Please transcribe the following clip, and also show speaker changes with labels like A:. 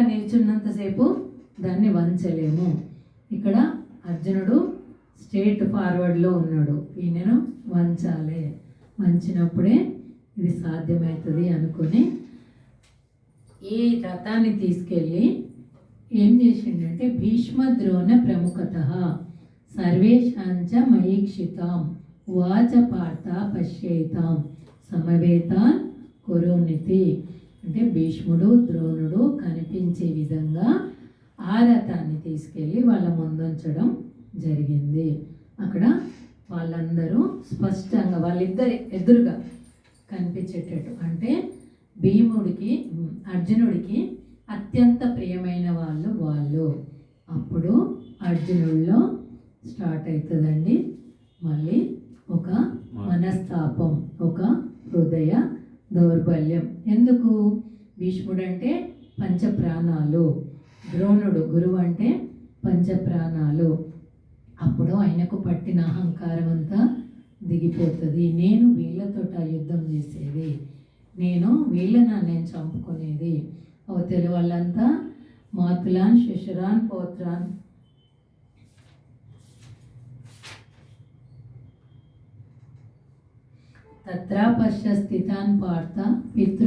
A: నిల్చున్నంతసేపు దాన్ని వంచలేము. ఇక్కడ అర్జునుడు స్ట్రేట్ ఫార్వర్డ్లో ఉన్నాడు, ఈయనను వంచాలి, వంచినప్పుడే ఇది సాధ్యమవుతుంది అనుకుని ఈ రథాన్ని తీసుకెళ్ళి ఏం చేసిండంటే భీష్మ ద్రోణ ప్రముఖత సర్వేషాంచ మయీక్షితాం వాచ పార్థ పశ్యైతాం సమవేతాన్ కురునితి. అంటే భీష్ముడు ద్రోణుడు కనిపించే విధంగా ఆ రథాన్ని తీసుకెళ్ళి వాళ్ళ ముందుంచడం జరిగింది. అక్కడ వాళ్ళందరూ స్పష్టంగా వాళ్ళిద్దరి ఎదురుగా కనిపించేటట్టు, అంటే భీముడికి అర్జునుడికి అత్యంత ప్రియమైన వాళ్ళు. అప్పుడు అర్జునుడిలో స్టార్ట్ అవుతుందండి మళ్ళీ ఒక మనస్తాపం, ఒక హృదయ దౌర్బల్యం. ఎందుకు? భీష్ముడు అంటే పంచప్రాణాలు, ద్రోణుడు గురువు అంటే పంచప్రాణాలు. అప్పుడు ఆయనకు పట్టిన అహంకారం అంతా దిగిపోతుంది. నేను వీళ్ళతోట యుద్ధం చేసేది, నేను వీళ్ళని చంపుకునేది. అవతలి వాళ్ళంతా మాతులాన్ శశురాన్ పౌత్రాన్ తత్రా పశ్య స్థితాన్ పార్థ పితృ